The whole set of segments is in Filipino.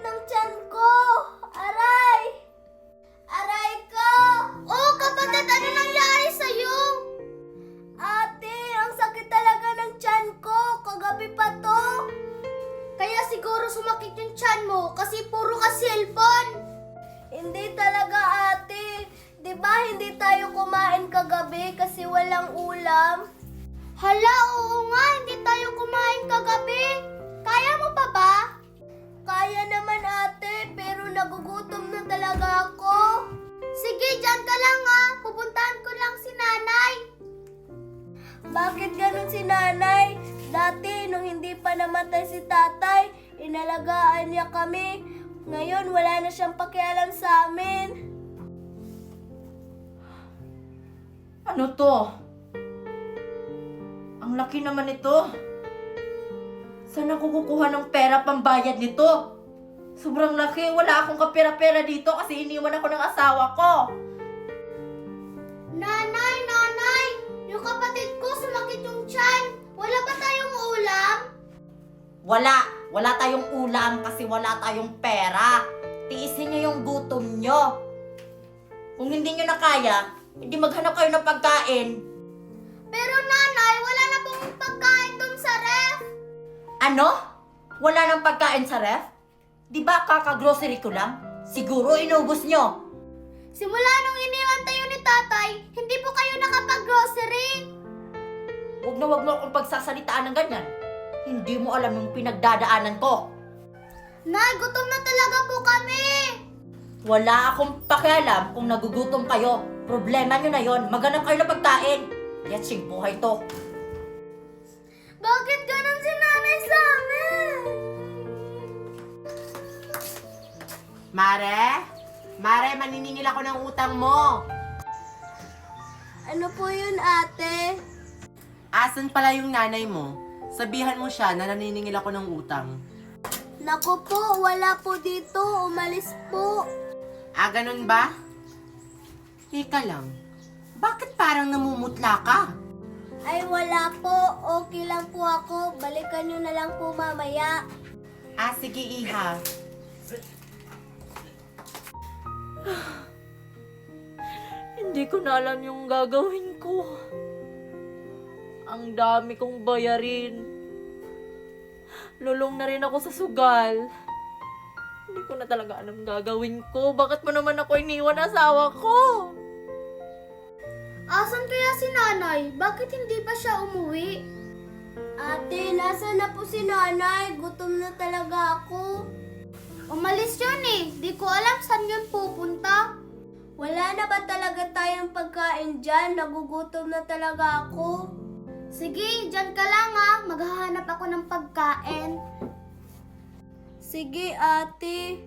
ng tiyan ko! Aray! Aray ko! Oh, kapatid, ano nangyari sa'yo? Ate, ang sakit talaga ng tiyan ko. Kagabi pa to. Kaya siguro sumakit yung tiyan mo kasi puro ka cellphone. Hindi talaga, ate. Di ba hindi tayo kumain kagabi kasi walang ulam? Hala, oo nga, hindi tayo kumain kagabi. Kaya mo pa ba? Kaya naman, ate, pero nagugutom na talaga ako. Sige, dyan ka lang ha. Pupuntahan ko lang si nanay. Bakit ganun si nanay? Dati, nung hindi pa namatay si tatay, inalagaan niya kami. Ngayon, wala na siyang pakialam sa amin. Ano to? Ang laki naman ito. Saan ako kukuha ng pera pambayad nito? Sobrang laki. Wala akong kapera-pera dito kasi iniwan ako ng asawa ko. Nanay, nanay! Yung kapatid ko sumakit yung tiyan. Wala ba tayong ulam? Wala. Wala tayong ulam kasi wala tayong pera. Tiisin niyo yung gutom niyo. Kung hindi niyo na kaya, hindi maghanap kayo ng pagkain. Pero nanay, wala na pong pagkain dun sa ref. Ano? Wala nang pagkain sa ref? Di ba kaka-grocery ko lang? Siguro inubos niyo. Simula nung iniwan tayo ni tatay, hindi po kayo nakapag-grocery. Huwag mo akong pagsasalitaan ng ganyan. Hindi mo alam yung pinagdadaanan ko. Nay, gutom na talaga po kami. Wala akong pakialam kung nagugutom kayo. Problema nyo na yon. Maghanap kayo ng pagkain. Yatsing buhay to. Bakit ganun si nanay sa amin? Mare, maniningil ako ng utang mo. Ano po yun, ate? Asan pala yung nanay mo? Sabihan mo siya na naniningil ako ng utang. Naku po, wala po dito. Umalis po. Ah, ganun ba? Teka lang, bakit parang namumutla ka? Ay, wala po. Okay lang po ako. Balikan nyo na lang po mamaya. Ah, sige iha. Hindi ko na alam yung gagawin ko. Ang dami kong bayarin. Lulong na rin ako sa sugal. Hindi ko na talaga alam gagawin ko. Bakit mo naman ako iniwan asawa ko? Asan kaya si nanay? Bakit hindi pa siya umuwi? Ate, nasa na po si nanay? Gutom na talaga ako. Umalis yun eh. Di ko alam saan yun pupunta. Wala na ba talaga tayong pagkain dyan? Nagugutom na talaga ako. Sige, dyan ka lang ha. Maghahanap ako ng pagkain. Sige, ate.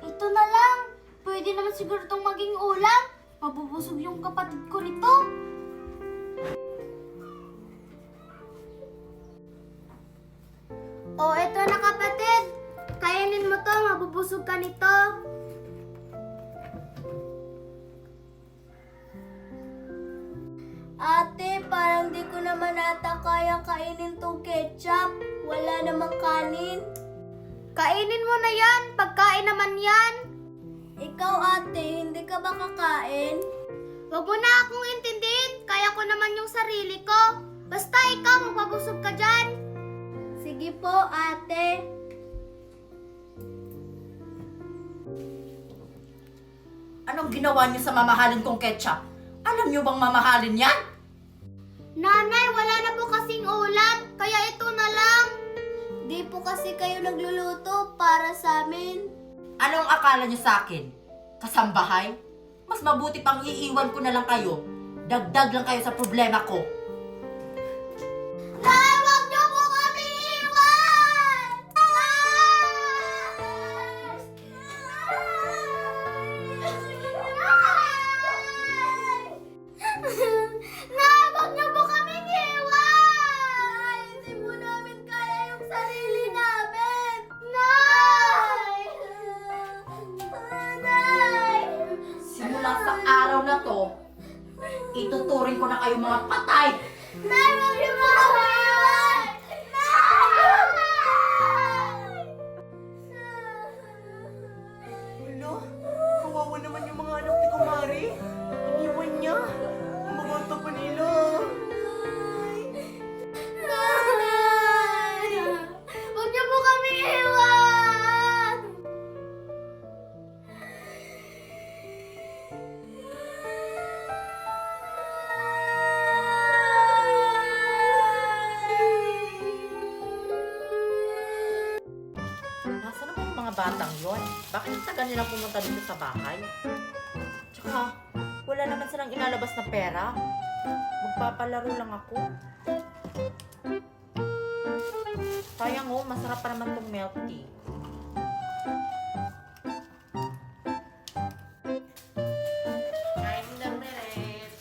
Ito na lang. Pwede naman siguro itong maging ulam. Mabubusog yung kapatid ko nito. Oh, eto na kapatid. Kainin mo to, mabubusog ka nito. Ate, parang di ko naman ata kaya kainin tong ketchup. Wala namang kanin. Kainin mo na yan. Pagkain naman yan. Ikaw ate, hindi ka ba kakain? Huwag mo na akong intindihin. Kaya ko naman yung sarili ko. Basta ikaw, magpabusog ka dyan. Sige po, ate. Anong ginawa niyo sa mamahalin kong ketchup? Alam niyo bang mamahalin yan? Nanay, wala na po kasing ulam. Kaya ito na lang. Di po kasi kayo nagluluto para sa amin. Anong akala niyo sa akin? Kasambahay? Mas mabuti pang iiwan ko na lang kayo. Dagdag lang kayo sa problema ko. Nay, wag niyo po kami iwan! Nay, wag niyo po kami iwan! Hindi po namin kaya yung sarili namin! Nay! Nay! Simula sa araw na to, ituturing ko na kayo mga patay. Nay, wag niyo po kami iwan! Nay! batang yon? Bakit ang tagal nilang pumunta dito sa bahay? Tsaka, wala naman silang inalabas na pera. Magpapalaro lang ako. Sayang oh, masarap pa naman tong milk tea. Kain ng meret.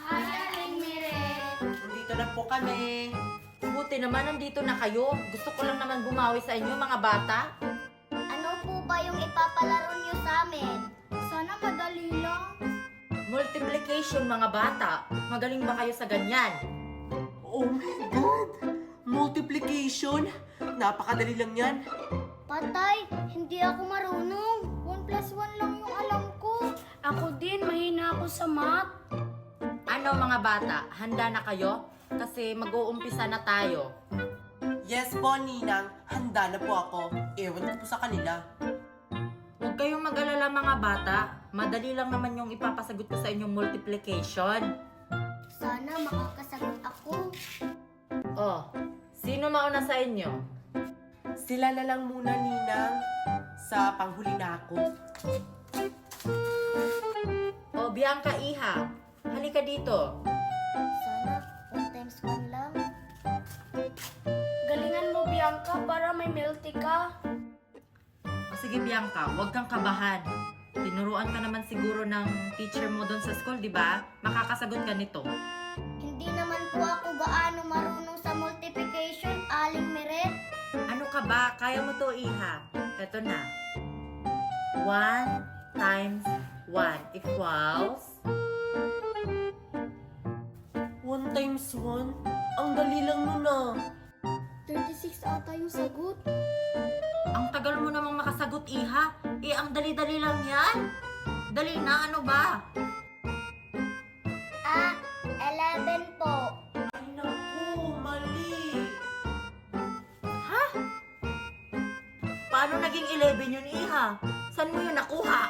Hi, Aling Miret. Nandito na po kami. Buti naman nandito na kayo. Gusto ko lang naman bumawi sa inyo mga bata. Ano po ba yung ipapalaro niyo sa amin? Sana madali lang. Multiplication mga bata. Magaling ba kayo sa ganyan? Oh my God! Multiplication? Napakadali lang yan. Patay, hindi ako marunong. 1 plus 1 lang yung alam ko. Ako din, mahina ako sa math. Ano mga bata, handa na kayo? Kasi mag-uumpisa na tayo. Yes po, Ninang. Handa na po ako. Ewan ko po sa kanila. Huwag kayong mag-alala mga bata. Madali lang naman yung ipapasagot ko sa inyong multiplication. Sana makakasagot ako. Oh, sino mauna sa inyo? Sila na lang muna, Ninang. Sa panghuli na ako. Oh, Bianca Iha, halika dito. Sana 1 times 1 lang. Galingan mo, Bianca, para may melty ka. O sige Bianca, huwag kang kabahan. Tinuruan ka naman siguro ng teacher mo doon sa school, di ba? Makakasagot ka nito. Hindi naman po ako gaano marunong sa multiplication, Aling Miret. Ano ka ba? Kaya mo to, Iha. Ito na. 1 times 1 equals... 1 times 1? Ang dali lang nun ah. 36 ata yung sagot. Ang tagal mo namang makasagot, Iha. Eh, ang dali-dali lang yan. Dali na, ano ba? 11 po. Ay naku, mali. Ha? Paano naging 11 yun, Iha? Saan mo yun nakuha?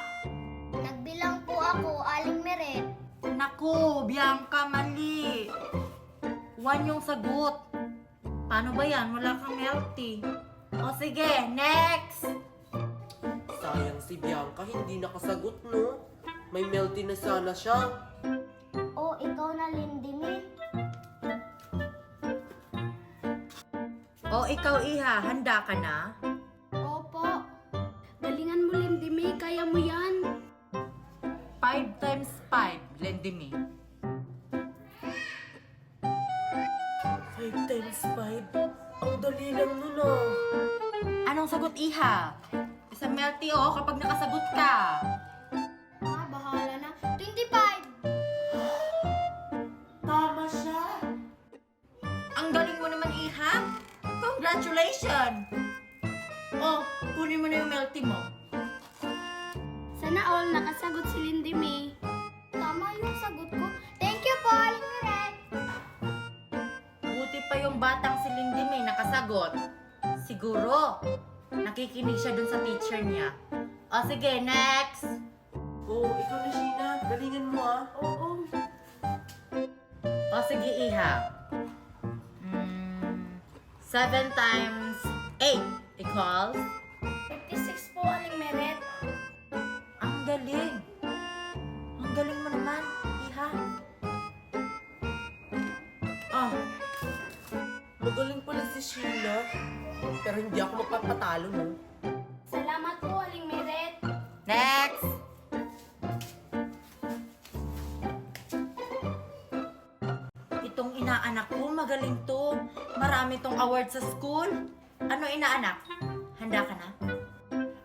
Nagbilang po ako, Aling Miret. Naku, Bianca, mali. 1 yung sagot. Paano ba yan? Wala kang milk tea. O sige, next! Sayang si Bianca, hindi nakasagot no. May melty na sana siya. O, ikaw na, Lindimin. O ikaw, Iha, handa ka na? Opo. Galingan mo, Lindimi. Kaya mo yan. 5 times 5, lend me. 5 times 5? Ang dali lang nun ah. Anong sagot, Iha? Isang milk tea, oh, kapag nakasagot ka. Bahala na. 25. Tama siya. Ang galing mo naman, Iha. Congratulations! Oh, kunin mo na yung milk tea mo. Sana all nakasagot si Lindimi. Tama yung sagot ko. Thank you po, Aling Miret. Buti pa yung batang si Lindy May nakasagot. Siguro, nakikinig siya dun sa teacher niya. O sige, next! Oh, ikaw na, Sheena. Galingan mo ah. Oo. O sige, Iha. 7 times 8 equals... 56 po, Aling Miret. Ang galing! Ang galing mo naman, Iha. Oh, Magaling pala si Sheena. Pero hindi ako magpapatalo no. Salamat po, Aling Miret. next! Itong inaanak ko, magaling to. Marami tong award sa school. Ano inaanak? Handa ka na?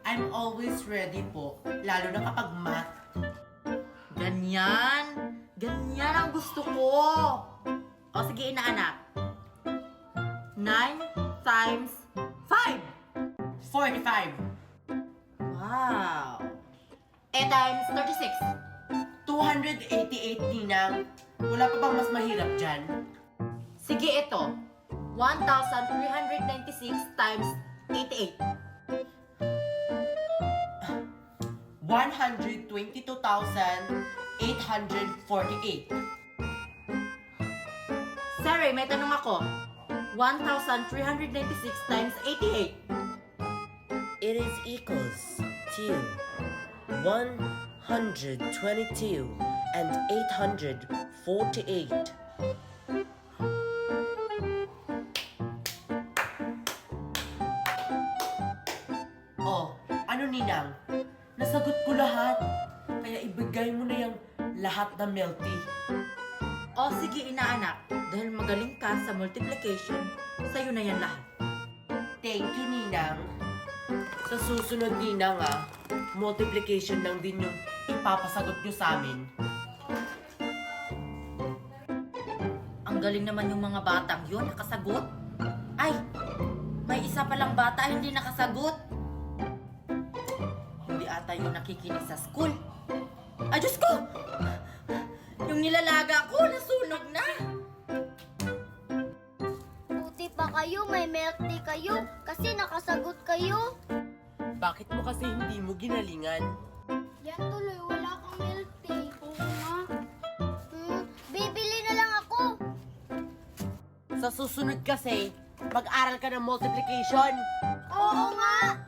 I'm always ready po. Lalo na kapag math. Ganyan. Ganyan ang gusto ko. O sige, inaanak. 9 times 5. 45. Wow. 8 times 36. 288, Ninang. Wala pa bang mas mahirap dyan? Sige, ito. 1,396 times 88. 122,848. Sorry, may tanong ako. 1,396 times 88. it is equals to 122 and 848. Oh, ano Ninang? Nasagot ko lahat. Kaya ibigay mo na yung lahat na milk tea. O sige inaanak, dahil magaling ka sa multiplication, sa'yo na yan lahat. Thank you, Ninang. Sa susunod, Ninang, multiplication lang din yung ipapasagot nyo sa amin. Ang galing naman yung mga batang yun, nakasagot. Ay, may isa palang bata hindi nakasagot. Hindi ata yung nakikinig sa school. Ay, Diyos ko! Yung nilalaga ko, nasunog na. Buti pa kayo, may milk tea kayo kasi nakasagot kayo. Bakit mo kasi hindi mo ginalingan? Yan tuloy, wala kang milk tea. Oo nga. Bibili na lang ako. Sa susunod kasi, mag-aral ka ng multiplication. Oo nga.